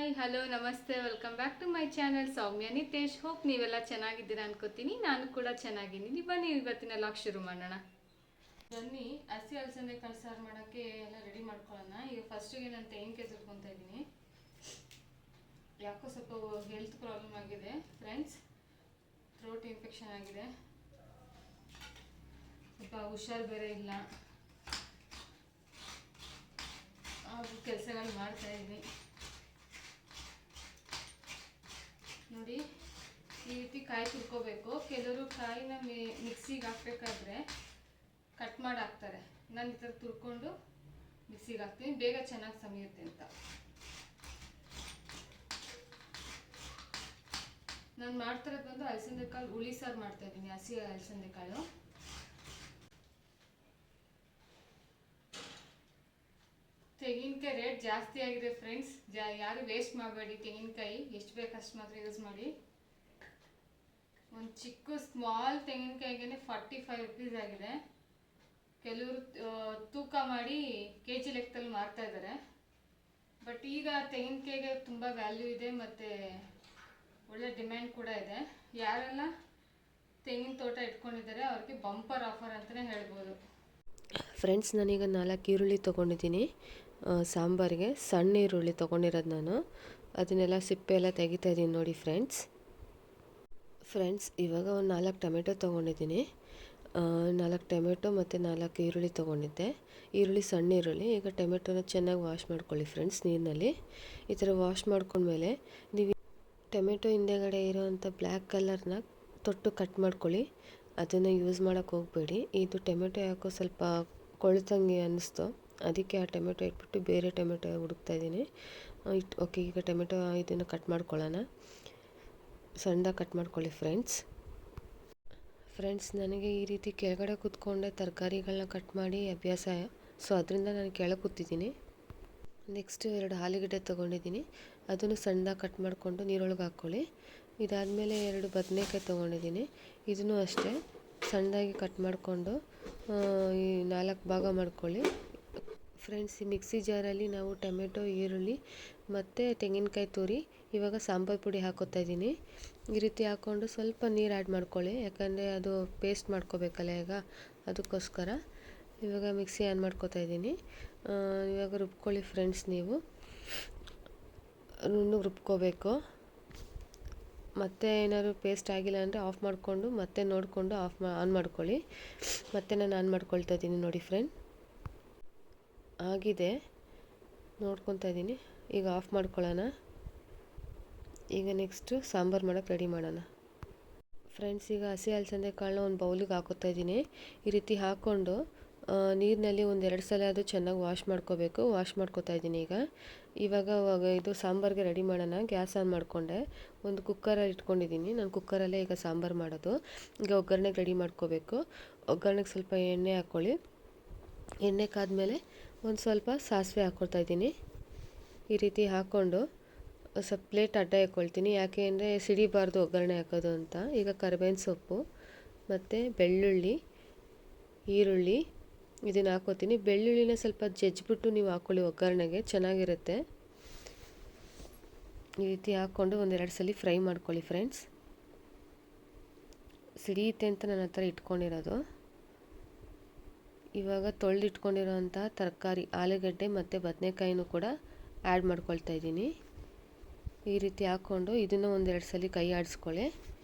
Hi hello ನಮಸ್ತೆ welcome back to my channel Soumya Nitesh. Hope ನೀವೆಲ್ಲ ಚೆನ್ನಾಗಿದ್ದೀರಾ ಅನ್ಕೋತೀನಿ. ನಾನು ಕೂಡ ಚೆನ್ನಾಗಿದ್ದೀನಿ. ಬನ್ನಿ ಇವತ್ತಿನ ಲಾಗ್ ಶುರು ಮಾಡೋಣ. ಬನ್ನಿ ಹಸಿ ಅಲಸಂದೆ ಕಾಳು ಸಾರು ಮಾಡೋಕ್ಕೆ ಎಲ್ಲ ರೆಡಿ ಮಾಡ್ಕೊಳ್ಳೋಣ. ಈಗ ಫಸ್ಟಿಗೆ ನಾನು ತೆಂಗಿನಕಾಯಿ ತುರ್ಕೊತಾ ಇದ್ದೀನಿ. ಯಾಕೋ ಸ್ವಲ್ಪ ಹೆಲ್ತ್ ಪ್ರಾಬ್ಲಮ್ ಆಗಿದೆ ಫ್ರೆಂಡ್ಸ್, ಥ್ರೋಟ್ ಇನ್ಫೆಕ್ಷನ್ ಆಗಿದೆ, ಸ್ವಲ್ಪ ಹುಷಾರು ಬೇರೆ ಇಲ್ಲ, ಹಾಗೂ ಕೆಲಸಗಳು ಮಾಡ್ತಾ ಇದ್ದೀನಿ. ನೋಡಿ, ಈ ರೀತಿ ಕಾಯಿ ತುರ್ಕೋಬೇಕು. ಕೆಲವರು ಕಾಯಿನ ಮಿಕ್ಸಿಗೆ ಹಾಕ್ಬೇಕಾದ್ರೆ ಕಟ್ ಮಾಡಿ ಹಾಕ್ತಾರೆ. ನಾನು ಈ ಥರ ತುರ್ಕೊಂಡು ಮಿಕ್ಸಿಗೆ ಹಾಕ್ತೀನಿ, ಬೇಗ ಚೆನ್ನಾಗಿ ಸಮಿಯುತ್ತೆ ಅಂತ. ನಾನು ಮಾಡ್ತಿರೋದು ಬಂದು ಅಲಸಂದೆ ಕಾಳು ಹುಳಿ ಸಾರು ಮಾಡ್ತಾ ಇದ್ದೀನಿ, ಹಸಿ ಅಲಸಂದೆ ಕಾಳು. ತೆಂಗಿನಕಾಯಿ ರೇಟ್ ಜಾಸ್ತಿ ಆಗಿದೆ ಫ್ರೆಂಡ್ಸ್, ಯಾರು ವೇಸ್ಟ್ ಮಾಡಬೇಡಿ. ತೆಂಗಿನಕಾಯಿ ಎಷ್ಟು ಬೇಕು ಅಷ್ಟು ಮಾತ್ರ ಯೂಸ್ ಮಾಡಿ. ಒಂದು ಚಿಕ್ಕ ಸ್ಮಾಲ್ ತೆಂಗಿನಕಾಯಿಗೆ 45 ರೂಪೀಸ್ ಆಗಿದೆ. ಕೆಲವರು ತೂಕ ಮಾಡಿ ಕೆಜಿ ಲೆಕ್ಕದಲ್ಲಿ ಮಾರ್ತಾ ಇದ್ದಾರೆ. ಬಟ್ ಈಗ ತೆಂಗಿನಕಾಯಿಗೆ ತುಂಬ ವ್ಯಾಲ್ಯೂ ಇದೆ ಮತ್ತು ಒಳ್ಳೆ ಡಿಮ್ಯಾಂಡ್ ಕೂಡ ಇದೆ. ಯಾರೆಲ್ಲ ತೆಂಗಿನ ತೋಟ ಇಟ್ಕೊಂಡಿದ್ದಾರೆ ಅವ್ರಿಗೆ ಬಂಪರ್ ಆಫರ್ ಅಂತಲೇ ಹೇಳ್ಬೋದು. ಫ್ರೆಂಡ್ಸ್, ನಾನೀಗ 4 ಈರುಳ್ಳಿ ತೊಗೊಂಡಿದ್ದೀನಿ. ಸಾಂಬಾರಿಗೆ ಸಣ್ಣ ಈರುಳ್ಳಿ ತೊಗೊಂಡಿರೋದು ನಾನು. ಅದನ್ನೆಲ್ಲ ಸಿಪ್ಪೆ ಎಲ್ಲ ತೆಗಿತಾ ಇದ್ದೀನಿ ನೋಡಿ ಫ್ರೆಂಡ್ಸ್. ಇವಾಗ ಒಂದು 4 ಟೊಮೆಟೊ ತೊಗೊಂಡಿದ್ದೀನಿ. 4 ಟೊಮೆಟೊ ಮತ್ತು 4 ಈರುಳ್ಳಿ ತೊಗೊಂಡಿದ್ದೆ. ಈರುಳ್ಳಿ ಸಣ್ಣ ಈರುಳ್ಳಿ. ಈಗ ಟೊಮೆಟೊನ ಚೆನ್ನಾಗಿ ವಾಶ್ ಮಾಡ್ಕೊಳ್ಳಿ ಫ್ರೆಂಡ್ಸ್ ನೀರಿನಲ್ಲಿ. ಈ ಥರ ವಾಶ್ ಮಾಡ್ಕೊಂಡ್ಮೇಲೆ ನೀವು ಟೊಮೆಟೊ ಹಿಂದೆಗಡೆ ಇರೋವಂಥ ಬ್ಲ್ಯಾಕ್ ಕಲರ್ನ ತೊಟ್ಟು ಕಟ್ ಮಾಡ್ಕೊಳ್ಳಿ. ಅದನ್ನು ಯೂಸ್ ಮಾಡೋಕ್ಕೆ ಹೋಗಬೇಡಿ. ಇದು ಟೊಮೆಟೊ ಯಾಕೋ ಸ್ವಲ್ಪ ಕೊಳ್ತಂಗೆ ಅನ್ನಿಸ್ತು, ಅದಕ್ಕೆ ಆ ಟೊಮೆಟೊ ಇಟ್ಬಿಟ್ಟು ಬೇರೆ ಟೊಮೆಟೊ ಹುಡುಕ್ತಾ ಇದ್ದೀನಿ. ಓಕೆ, ಈಗ ಟೊಮೆಟೊ ಇದನ್ನು ಕಟ್ ಮಾಡ್ಕೊಳ್ಳೋಣ. ಸಣ್ಣದಾಗಿ ಕಟ್ ಮಾಡ್ಕೊಳ್ಳಿ ಫ್ರೆಂಡ್ಸ್. ನನಗೆ ಈ ರೀತಿ ಕೆಳಗಡೆ ಕೂತ್ಕೊಂಡೆ ತರಕಾರಿಗಳನ್ನ ಕಟ್ ಮಾಡಿ ಅಭ್ಯಾಸ, ಸೊ ಅದರಿಂದ ನಾನು ಕೆಳಗೆ ಕೂತಿದ್ದೀನಿ. ನೆಕ್ಸ್ಟ್ 2 ಆಲೂಗಡ್ಡೆ ತೊಗೊಂಡಿದ್ದೀನಿ, ಅದನ್ನು ಸಣ್ಣದಾಗಿ ಕಟ್ ಮಾಡಿಕೊಂಡು ನೀರೊಳಗೆ ಹಾಕ್ಕೊಳ್ಳಿ. ಇದಾದಮೇಲೆ 2 ಬದನೆಕಾಯಿ ತೊಗೊಂಡಿದ್ದೀನಿ, ಇದನ್ನು ಅಷ್ಟೇ ಸಣ್ಣದಾಗಿ ಕಟ್ ಮಾಡಿಕೊಂಡು ಈ 4 ಭಾಗ ಮಾಡ್ಕೊಳ್ಳಿ ಫ್ರೆಂಡ್ಸ್. ಈ ಮಿಕ್ಸಿ ಜಾರಲ್ಲಿ ನಾವು ಟೊಮೆಟೊ, ಈರುಳ್ಳಿ ಮತ್ತು ತೆಂಗಿನಕಾಯಿ ತುರಿ ಇವಾಗ ಸಾಂಬಾರು ಪುಡಿ ಹಾಕೋತಾ ಇದ್ದೀನಿ. ಈ ರೀತಿ ಹಾಕ್ಕೊಂಡು ಸ್ವಲ್ಪ ನೀರು ಆ್ಯಡ್ ಮಾಡ್ಕೊಳ್ಳಿ, ಯಾಕಂದರೆ ಅದು ಪೇಸ್ಟ್ ಮಾಡ್ಕೋಬೇಕಲ್ಲ ಈಗ, ಅದಕ್ಕೋಸ್ಕರ. ಇವಾಗ ಮಿಕ್ಸಿ ಆನ್ ಮಾಡ್ಕೋತಾ ಇದ್ದೀನಿ. ಇವಾಗ ರುಬ್ಕೊಳ್ಳಿ ಫ್ರೆಂಡ್ಸ್. ನೀವು ರುಬ್ಕೋಬೇಕು. ಮತ್ತೆ ಏನಾದ್ರು ಪೇಸ್ಟ್ ಆಗಿಲ್ಲ ಅಂದರೆ ಆಫ್ ಮಾಡಿಕೊಂಡು ಮತ್ತೆ ನೋಡಿಕೊಂಡು ಆನ್ ಮಾಡ್ಕೊಳ್ಳಿ. ಮತ್ತೆ ನಾನು ಆನ್ ಮಾಡ್ಕೊಳ್ತಾ ಇದ್ದೀನಿ ನೋಡಿ ಫ್ರೆಂಡ್. ಆಗಿದೆ, ನೋಡ್ಕೊತಾ ಇದ್ದೀನಿ. ಈಗ ಆಫ್ ಮಾಡ್ಕೊಳ್ಳೋಣ. ಈಗ ನೆಕ್ಸ್ಟು ಸಾಂಬಾರು ಮಾಡೋಕ್ಕೆ ರೆಡಿ ಮಾಡೋಣ ಫ್ರೆಂಡ್ಸ್. ಈಗ ಹಸಿ ಅಲಸಂದೆ ಕಾಳನ್ನ ಒಂದು ಬೌಲಿಗೆ ಹಾಕೋತಾ ಇದ್ದೀನಿ. ಈ ರೀತಿ ಹಾಕ್ಕೊಂಡು ನೀರಿನಲ್ಲಿ 1-2 ಸಲ ಅದು ಚೆನ್ನಾಗಿ ವಾಶ್ ಮಾಡ್ಕೋತಾ ಇದ್ದೀನಿ. ಇವಾಗ ಇದು ಸಾಂಬಾರಿಗೆ ರೆಡಿ ಮಾಡೋಣ. ಗ್ಯಾಸ್ ಆನ್ ಮಾಡಿಕೊಂಡೆ, ಒಂದು ಕುಕ್ಕರಲ್ಲಿ ಇಟ್ಕೊಂಡಿದ್ದೀನಿ. ನಾನು ಕುಕ್ಕರಲ್ಲೇ ಈಗ ಸಾಂಬಾರು ಮಾಡೋದು. ಈಗ ಒಗ್ಗರಣೆಗೆ ರೆಡಿ ಮಾಡ್ಕೋಬೇಕು. ಒಗ್ಗರಣೆಗೆ ಸ್ವಲ್ಪ ಎಣ್ಣೆ ಹಾಕ್ಕೊಳ್ಳಿ. ಎಣ್ಣೆ ಕಾದ್ಮೇಲೆ ಒಂದು ಸ್ವಲ್ಪ ಸಾಸಿವೆ ಹಾಕ್ಕೊಳ್ತಾ ಇದ್ದೀನಿ. ಈ ರೀತಿ ಹಾಕ್ಕೊಂಡು ಸ್ವಲ್ಪ ಪ್ಲೇಟ್ ಅಡ್ಡ ಇಟ್ಕೊಳ್ತೀನಿ, ಯಾಕೆ ಅಂದರೆ ಸಿಡಿಬಾರ್ದು ಒಗ್ಗರಣೆ ಹಾಕೋದು ಅಂತ. ಈಗ ಕರಿಬೇವಿನ ಸೊಪ್ಪು ಮತ್ತು ಬೆಳ್ಳುಳ್ಳಿ, ಈರುಳ್ಳಿ ಇದನ್ನು ಹಾಕ್ಕೋತೀನಿ. ಬೆಳ್ಳುಳ್ಳಿನ ಸ್ವಲ್ಪ ಜಜ್ಜಿಬಿಟ್ಟು ನೀವು ಹಾಕ್ಕೊಳ್ಳಿ, ಒಗ್ಗರಣೆಗೆ ಚೆನ್ನಾಗಿರುತ್ತೆ. ಈ ರೀತಿ ಹಾಕ್ಕೊಂಡು 1-2 ಸಲ ಫ್ರೈ ಮಾಡ್ಕೊಳ್ಳಿ ಫ್ರೆಂಡ್ಸ್. ಸಿಡಿಯುತ್ತೆ ಅಂತ ನಾನು ಆ ಥರ ಇಟ್ಕೊಂಡಿರೋದು. ಇವಾಗ ತೊಳೆದಿಟ್ಕೊಂಡಿರೋಂಥ ತರಕಾರಿ ಆಲೂಗಡ್ಡೆ ಮತ್ತು ಬದನೆಕಾಯಿನೂ ಕೂಡ ಆ್ಯಡ್ ಮಾಡ್ಕೊಳ್ತಾ ಇದ್ದೀನಿ. ಈ ರೀತಿ ಹಾಕ್ಕೊಂಡು ಇದನ್ನು 1-2 ಸಲ ಕೈ ಆಡಿಸ್ಕೊಳ್ಳಿ.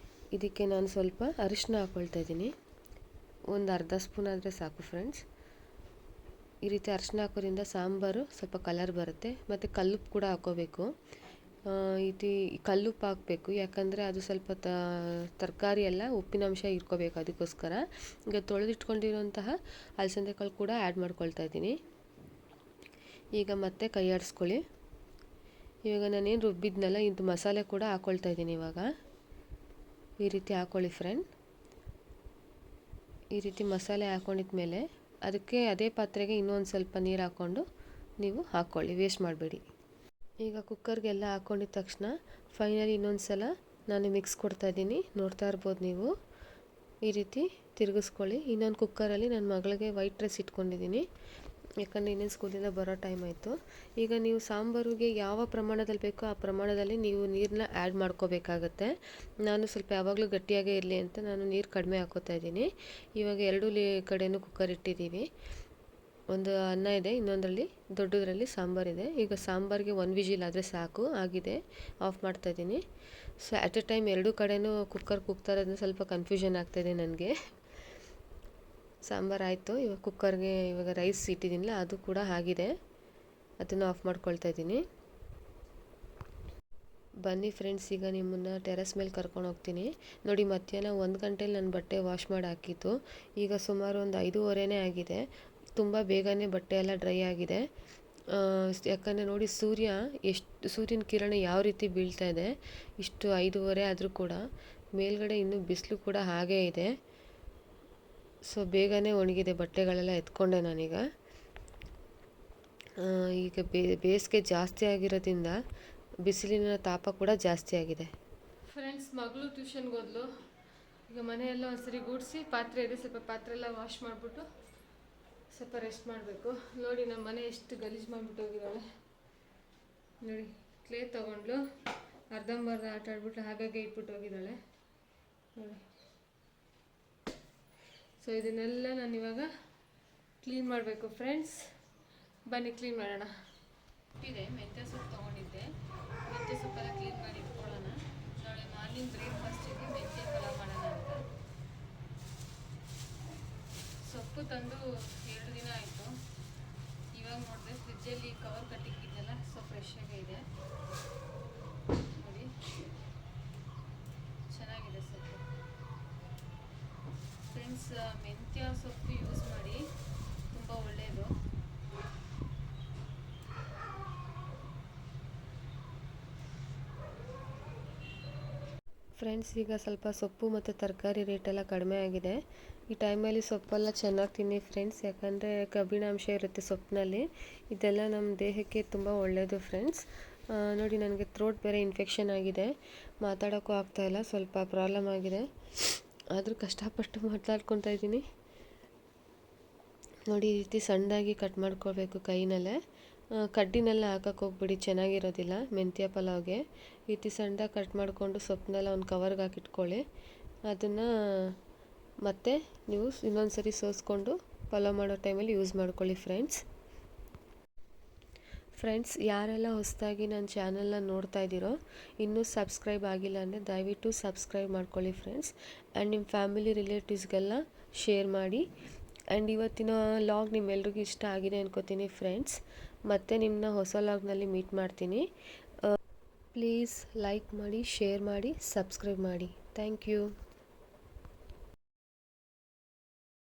ಇದಕ್ಕೆ ನಾನು ಸ್ವಲ್ಪ ಅರಿಶಿನ ಹಾಕ್ಕೊಳ್ತಾ ಇದ್ದೀನಿ, ಒಂದು ಅರ್ಧ ಸ್ಪೂನ್ ಆದರೆ ಸಾಕು ಫ್ರೆಂಡ್ಸ್. ಈ ರೀತಿ ಅರಿಶಿನ ಹಾಕೋದ್ರಿಂದ ಸಾಂಬಾರು ಸ್ವಲ್ಪ ಕಲರ್ ಬರುತ್ತೆ. ಮತ್ತು ಕಲ್ಲುಪ್ಪು ಕೂಡ ಹಾಕ್ಕೋಬೇಕು. ಕಲ್ಲುಪ್ಪು ಹಾಕಬೇಕು, ಯಾಕಂದರೆ ಅದು ಸ್ವಲ್ಪ ತರಕಾರಿ ಎಲ್ಲ ಉಪ್ಪಿನಂಶ ಇಟ್ಕೋಬೇಕು, ಅದಕ್ಕೋಸ್ಕರ. ಈಗ ತೊಳೆದಿಟ್ಕೊಂಡಿರುವಂತಹ ಅಲಸಂದೆ ಕಾಳು ಕೂಡ ಆ್ಯಡ್ ಮಾಡ್ಕೊಳ್ತಾ ಇದ್ದೀನಿ. ಈಗ ಮತ್ತೆ ಕೈ ಆಡಿಸ್ಕೊಳ್ಳಿ. ಇವಾಗ ನಾನೇನು ರುಬ್ಬಿದ್ನಲ್ಲ, ಇದು ಮಸಾಲೆ ಕೂಡ ಹಾಕ್ಕೊಳ್ತಾ ಇದ್ದೀನಿ. ಇವಾಗ ಈ ರೀತಿ ಹಾಕ್ಕೊಳ್ಳಿ ಫ್ರೆಂಡ್. ಈ ರೀತಿ ಮಸಾಲೆ ಹಾಕ್ಕೊಂಡಿದ್ಮೇಲೆ ಅದಕ್ಕೆ ಅದೇ ಪಾತ್ರೆಗೆ ಇನ್ನೊಂದು ಸ್ವಲ್ಪ ನೀರು ಹಾಕ್ಕೊಂಡು ನೀವು ಹಾಕ್ಕೊಳ್ಳಿ, ವೇಸ್ಟ್ ಮಾಡಬೇಡಿ. ಈಗ ಕುಕ್ಕರ್ಗೆಲ್ಲ ಹಾಕ್ಕೊಂಡಿದ್ದ ತಕ್ಷಣ ಫೈನಲಿ ಇನ್ನೊಂದು ಸಲ ನಾನು ಮಿಕ್ಸ್ ಕೊಡ್ತಾಯಿದ್ದೀನಿ, ನೋಡ್ತಾ ಇರ್ಬೋದು ನೀವು. ಈ ರೀತಿ ತಿರುಗಿಸ್ಕೊಳ್ಳಿ. ಇನ್ನೊಂದು ಕುಕ್ಕರಲ್ಲಿ ನನ್ನ ಮಗಳಿಗೆ ವೈಟ್ ರೈಸ್ ಇಟ್ಕೊಂಡಿದ್ದೀನಿ, ಯಾಕಂದರೆ ಇನ್ನೇನು ಸ್ಕೂಲಿಂದ ಬರೋ ಟೈಮ್ ಆಯಿತು. ಈಗ ನೀವು ಸಾಂಬಾರಿಗೆ ಯಾವ ಪ್ರಮಾಣದಲ್ಲಿ ಬೇಕೋ ಆ ಪ್ರಮಾಣದಲ್ಲಿ ನೀವು ನೀರನ್ನ ಆ್ಯಡ್ ಮಾಡ್ಕೋಬೇಕಾಗತ್ತೆ. ನಾನು ಸ್ವಲ್ಪ ಯಾವಾಗಲೂ ಗಟ್ಟಿಯಾಗೇ ಇರಲಿ ಅಂತ ನಾನು ನೀರು ಕಡಿಮೆ ಹಾಕ್ಕೋತಾ ಇದ್ದೀನಿ. ಇವಾಗ ಎರಡೂ ಕಡೆಯೂ ಕುಕ್ಕರ್ ಇಟ್ಟಿದ್ದೀವಿ. ಒಂದು ಅನ್ನ ಇದೆ, ಇನ್ನೊಂದರಲ್ಲಿ ದೊಡ್ಡದರಲ್ಲಿ ಸಾಂಬಾರಿದೆ. ಈಗ ಸಾಂಬಾರಿಗೆ 1 ವಿಜಿಲ್ ಆದರೆ ಸಾಕು, ಆಗಿದೆ. ಆಫ್ ಮಾಡ್ತಾಯಿದ್ದೀನಿ. ಸೊ ಅಟ್ ಎ ಟೈಮ್ ಎರಡೂ ಕಡೆಯೂ ಕುಕ್ಕರ್ ಕೂಗ್ತಾ ಇರೋದ್ರಿಂದ ಸ್ವಲ್ಪ ಕನ್ಫ್ಯೂಷನ್ ಆಗ್ತಾಯಿದೆ ನನಗೆ. ಸಾಂಬಾರು ಆಯಿತು. ಇವಾಗ ಕುಕ್ಕರ್ಗೆ ಇವಾಗ ರೈಸ್ ಇಟ್ಟಿದ್ದೀನಲ್ಲ ಅದು ಕೂಡ ಆಗಿದೆ, ಅದನ್ನು ಆಫ್ ಮಾಡ್ಕೊಳ್ತಾ ಇದ್ದೀನಿ. ಬನ್ನಿ ಫ್ರೆಂಡ್ಸ್, ಈಗ ನಿಮ್ಮನ್ನು ಟೆರೆಸ್ ಮೇಲೆ ಕರ್ಕೊಂಡು ಹೋಗ್ತೀನಿ. ನೋಡಿ, ಮಧ್ಯಾಹ್ನ 1 ಗಂಟೆಲಿ ನಾನು ಬಟ್ಟೆ ವಾಶ್ ಮಾಡಿ ಹಾಕಿತ್ತು. ಈಗ ಸುಮಾರು ಒಂದು 5:30 ಆಗಿದೆ. ತುಂಬ ಬೇಗನೆ ಬಟ್ಟೆ ಎಲ್ಲ ಡ್ರೈ ಆಗಿದೆ. ಯಾಕಂದರೆ ನೋಡಿ, ಸೂರ್ಯನ ಕಿರಣ ಯಾವ ರೀತಿ ಬೀಳ್ತಾ ಇದೆ. ಇಷ್ಟು 5:30 ಆದರೂ ಕೂಡ ಮೇಲ್ಗಡೆ ಇನ್ನೂ ಬಿಸಿಲು ಕೂಡ ಹಾಗೇ ಇದೆ. ಸೊ ಬೇಗನೆ ಒಣಗಿದೆ ಬಟ್ಟೆಗಳೆಲ್ಲ. ಎತ್ಕೊಂಡೆ ನಾನೀಗ. ಈಗ ಬೇಸಿಗೆ ಜಾಸ್ತಿ ಆಗಿರೋದ್ರಿಂದ ಬಿಸಿಲಿನ ತಾಪ ಕೂಡ ಜಾಸ್ತಿ ಆಗಿದೆ. ಫ್ರೆಂಡ್ಸ್, ಮಗಳು ಟ್ಯೂಷನ್ಗೆ ಹೋದ್ಲು. ಈಗ ಮನೆಯೆಲ್ಲ ಒಂದ್ಸರಿ ಗೂಡಿಸಿ, ಪಾತ್ರೆ ಇದೆ, ಸ್ವಲ್ಪ ಪಾತ್ರೆ ಎಲ್ಲ ವಾಶ್ ಮಾಡಿಬಿಟ್ಟು ಸ್ವಲ್ಪ ರೆಸ್ಟ್ ಮಾಡಬೇಕು. ನೋಡಿ, ನಮ್ಮ ಮನೆ ಎಷ್ಟು ಗಲೀಜು ಮಾಡಿಬಿಟ್ಟು ಹೋಗಿದ್ದಾಳೆ. ನೋಡಿ, ಕ್ಲೇ ತೊಗೊಂಡ್ಲು, ಅರ್ಧಂಬರ್ಧ ಆಟ ಆಡ್ಬಿಟ್ಟು ಹಾಗಾಗಿ ಇಟ್ಬಿಟ್ಟು ಹೋಗಿದ್ದಾಳೆ ನೋಡಿ. ಸೊ ಇದನ್ನೆಲ್ಲ ನಾನು ಇವಾಗ ಕ್ಲೀನ್ ಮಾಡಬೇಕು ಫ್ರೆಂಡ್ಸ್. ಬನ್ನಿ ಕ್ಲೀನ್ ಮಾಡೋಣ. ಇದೆ ಮೆಂತ್ಯ ಸೊಪ್ಪು ತೊಗೊಂಡಿದ್ದೆ. ಮೆಂತ್ಯ ಸೊಪ್ಪೆಲ್ಲ ಕ್ಲೀನ್ ಮಾಡಿ ಇಟ್ಕೊಳ್ಳೋಣ. ನಾಳೆ ಮಾರ್ನಿಂಗ್ ಬ್ರೇಕ್ಫಾಸ್ಟಿಗೆ ಮೆಂತ್ಯ ಪಲಾವ್ ಮಾಡೋಣ ಅಂತ. ಸೊಪ್ಪು ತಂದು 2 ದಿನ ಆಯಿತು. ಇವಾಗ ನೋಡಿದೆ ಫ್ರಿಜ್ಜಲ್ಲಿ ಕವರ್ ಕಟ್ಟಿಕ್ಕಿದ್ದೆಲ್ಲ ಸೊ ಫ್ರೆಶ್ ಆಗೇ ಇದೆ ನೋಡಿ. ಚೆನ್ನಾಗಿದೆ ಸೊಪ್ಪು ಫ್ರೆಂಡ್ಸ್. ಮೆಂತ್ಯ ಸೊಪ್ಪು ಯೂಸ್ ಮಾಡಿ, ತುಂಬ ಒಳ್ಳೆಯದು. ಫ್ರೆಂಡ್ಸ್, ಈಗ ಸ್ವಲ್ಪ ಸೊಪ್ಪು ಮತ್ತು ತರಕಾರಿ ರೇಟೆಲ್ಲ ಕಡಿಮೆ ಆಗಿದೆ. ಈ ಟೈಮಲ್ಲಿ ಸೊಪ್ಪೆಲ್ಲ ಚೆನ್ನಾಗಿ ತಿನ್ನಿ ಫ್ರೆಂಡ್ಸ್, ಯಾಕಂದರೆ ಕಬ್ಬಿಣಾಂಶ ಇರುತ್ತೆ ಸೊಪ್ಪಿನಲ್ಲಿ. ಇದೆಲ್ಲ ನಮ್ಮ ದೇಹಕ್ಕೆ ತುಂಬ ಒಳ್ಳೆಯದು ಫ್ರೆಂಡ್ಸ್. ನೋಡಿ, ನನಗೆ ಥ್ರೋಟ್ ಬೇರೆ ಇನ್ಫೆಕ್ಷನ್ ಆಗಿದೆ, ಮಾತಾಡೋಕ್ಕೂ ಆಗ್ತಾಯಿಲ್ಲ, ಸ್ವಲ್ಪ ಪ್ರಾಬ್ಲಮ್ ಆಗಿದೆ. ಆದರೂ ಕಷ್ಟಪಟ್ಟು ಮಾತಾಡ್ಕೊತಾ ಇದ್ದೀನಿ ನೋಡಿ. ಈ ರೀತಿ ಸಣ್ಣದಾಗಿ ಕಟ್ ಮಾಡ್ಕೊಳ್ಬೇಕು ಕೈನಲ್ಲೇ. ಕಡ್ಡಿನೆಲ್ಲ ಹಾಕಕ್ಕೆ ಹೋಗ್ಬಿಡಿ, ಚೆನ್ನಾಗಿರೋದಿಲ್ಲ ಮೆಂತ್ಯ ಪಲಾವ್ಗೆ. ಈ ರೀತಿ ಸಣ್ಣದಾಗಿ ಕಟ್ ಮಾಡಿಕೊಂಡು ಸೊಪ್ಪನ್ನೆಲ್ಲ ಒಂದು ಕವರ್ಗೆ ಹಾಕಿಟ್ಕೊಳ್ಳಿ. ಅದನ್ನು ಮತ್ತೆ ನೀವು ಇನ್ನೊಂದು ಸರಿ ಸೋಸ್ಕೊಂಡು ಪಲಾವ್ ಮಾಡೋ ಟೈಮಲ್ಲಿ ಯೂಸ್ ಮಾಡ್ಕೊಳ್ಳಿ ಫ್ರೆಂಡ್ಸ್. ಯಾರೆಲ್ಲ ಹೊಸದಾಗಿ ನನ್ನ ಚಾನಲ್ನ ನೋಡ್ತಾ ಇದ್ದೀರೋ, ಇನ್ನೂ ಸಬ್ಸ್ಕ್ರೈಬ್ ಆಗಿಲ್ಲ ಅಂದರೆ ದಯವಿಟ್ಟು ಸಬ್ಸ್ಕ್ರೈಬ್ ಮಾಡ್ಕೊಳ್ಳಿ ಫ್ರೆಂಡ್ಸ್. ಆ್ಯಂಡ್ ನಿಮ್ಮ ಫ್ಯಾಮಿಲಿ ರಿಲೇಟಿವ್ಸ್ಗೆಲ್ಲ ಶೇರ್ ಮಾಡಿ. ಆ್ಯಂಡ್ ಇವತ್ತಿನ ಲಾಗ್ ನಿಮ್ಮೆಲ್ರಿಗೂ ಇಷ್ಟ ಆಗಿದೆ ಅನ್ಕೋತೀನಿ ಫ್ರೆಂಡ್ಸ್. ಮತ್ತೆ ನಿಮ್ಮನ್ನ ಹೊಸ ಲಾಗ್ನಲ್ಲಿ ಮೀಟ್ ಮಾಡ್ತೀನಿ. ಪ್ಲೀಸ್ ಲೈಕ್ ಮಾಡಿ, ಶೇರ್ ಮಾಡಿ, ಸಬ್ಸ್ಕ್ರೈಬ್ ಮಾಡಿ. Thank you.